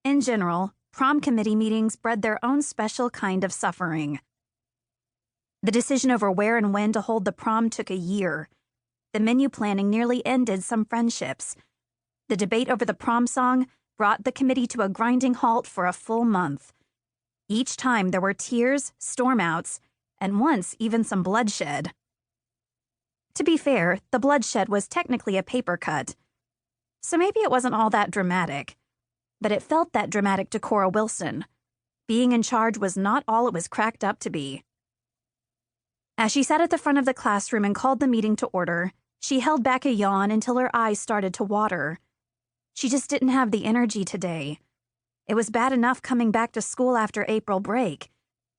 In general, prom committee meetings bred their own special kind of suffering. The decision over where and when to hold the prom took a year. The menu planning nearly ended some friendships. The debate over the prom song brought the committee to a grinding halt for a full month. Each time there were tears, storm-outs, and once even some bloodshed. To be fair, the bloodshed was technically a paper cut, so maybe it wasn't all that dramatic. But it felt that dramatic to Cora Wilson. Being in charge was not all it was cracked up to be. As she sat at the front of the classroom and called the meeting to order, she held back a yawn until her eyes started to water. She just didn't have the energy today. It was bad enough coming back to school after April break,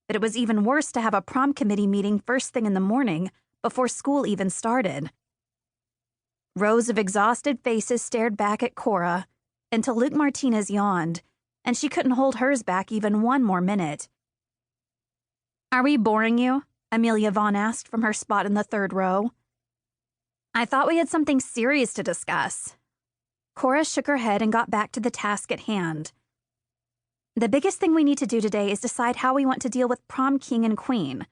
but it was even worse to have a prom committee meeting first thing in the morning before school even started. Rows of exhausted faces stared back at Cora until Luke Martinez yawned, and she couldn't hold hers back even one more minute. "Are we boring you?" Amelia Vaughn asked from her spot in the third row. "I thought we had something serious to discuss." Cora shook her head and got back to the task at hand. "The biggest thing we need to do today is decide how we want to deal with prom king and queen."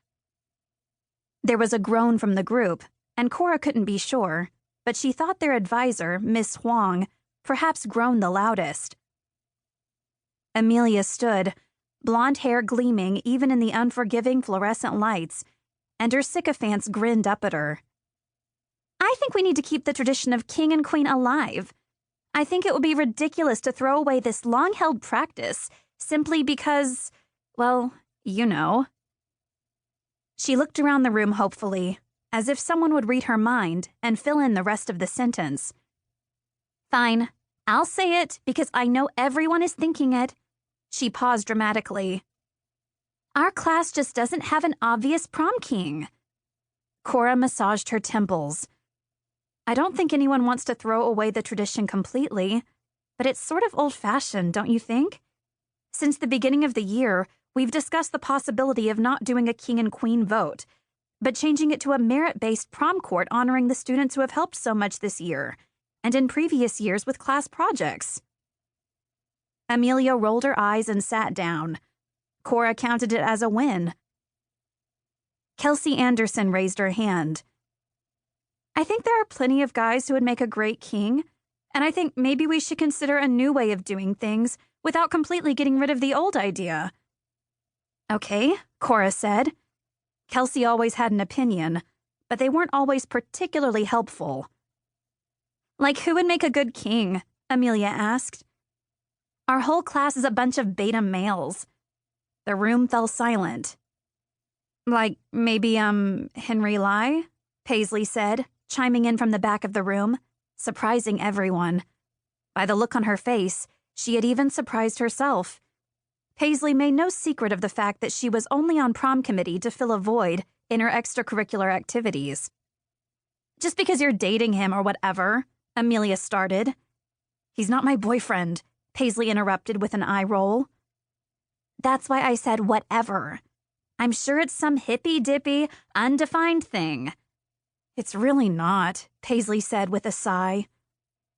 There was a groan from the group, and Cora couldn't be sure, but she thought their advisor, Miss Huang, perhaps groaned the loudest. Amelia stood, blonde hair gleaming even in the unforgiving fluorescent lights, and her sycophants grinned up at her. "I think we need to keep the tradition of king and queen alive. I think it would be ridiculous to throw away this long-held practice simply because, well, you know." She looked around the room hopefully, as if someone would read her mind and fill in the rest of the sentence. "Fine, I'll say it because I know everyone is thinking it." She paused dramatically. "Our class just doesn't have an obvious prom king." Cora massaged her temples. "I don't think anyone wants to throw away the tradition completely, but it's sort of old-fashioned, don't you think? Since the beginning of the year, we've discussed the possibility of not doing a king and queen vote, but changing it to a merit-based prom court honoring the students who have helped so much this year, and in previous years with class projects." Amelia rolled her eyes and sat down. Cora counted it as a win. Kelsey Anderson raised her hand. "I think there are plenty of guys who would make a great king, and I think maybe we should consider a new way of doing things without completely getting rid of the old idea." "Okay," Cora said. Kelsey always had an opinion, but they weren't always particularly helpful. "Like who would make a good king?" Amelia asked. "Our whole class is a bunch of beta males." The room fell silent. "Like maybe, Henry Lai?" Paisley said, chiming in from the back of the room, surprising everyone. By the look on her face, she had even surprised herself. Paisley made no secret of the fact that she was only on prom committee to fill a void in her extracurricular activities. "Just because you're dating him or whatever," Amelia started. "He's not my boyfriend," Paisley interrupted with an eye roll. "That's why I said whatever. I'm sure it's some hippy-dippy, undefined thing." "It's really not," Paisley said with a sigh.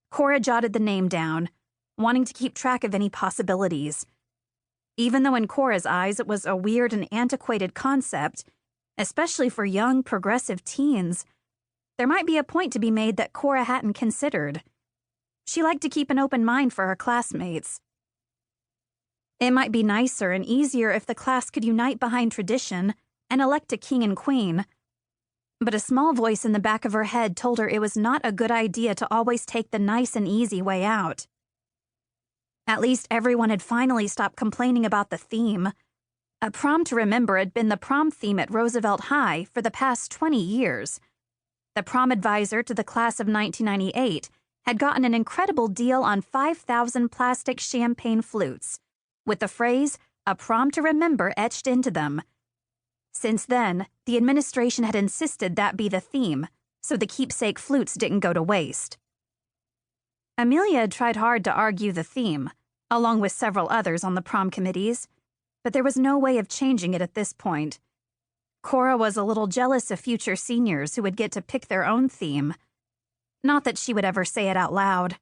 Cora jotted the name down, wanting to keep track of any possibilities. Even though in Cora's eyes it was a weird and antiquated concept, especially for young, progressive teens, there might be a point to be made that Cora hadn't considered. She liked to keep an open mind for her classmates. It might be nicer and easier if the class could unite behind tradition and elect a king and queen, but a small voice in the back of her head told her it was not a good idea to always take the nice and easy way out. At least everyone had finally stopped complaining about the theme. A prom to remember had been the prom theme at Roosevelt High for the past 20 years. The prom advisor to the class of 1998 had gotten an incredible deal on 5,000 plastic champagne flutes, with the phrase, "a prom to remember," etched into them. Since then, the administration had insisted that be the theme, so the keepsake flutes didn't go to waste. Amelia had tried hard to argue the theme, along with several others on the prom committees, but there was no way of changing it at this point. Cora was a little jealous of future seniors who would get to pick their own theme. Not that she would ever say it out loud.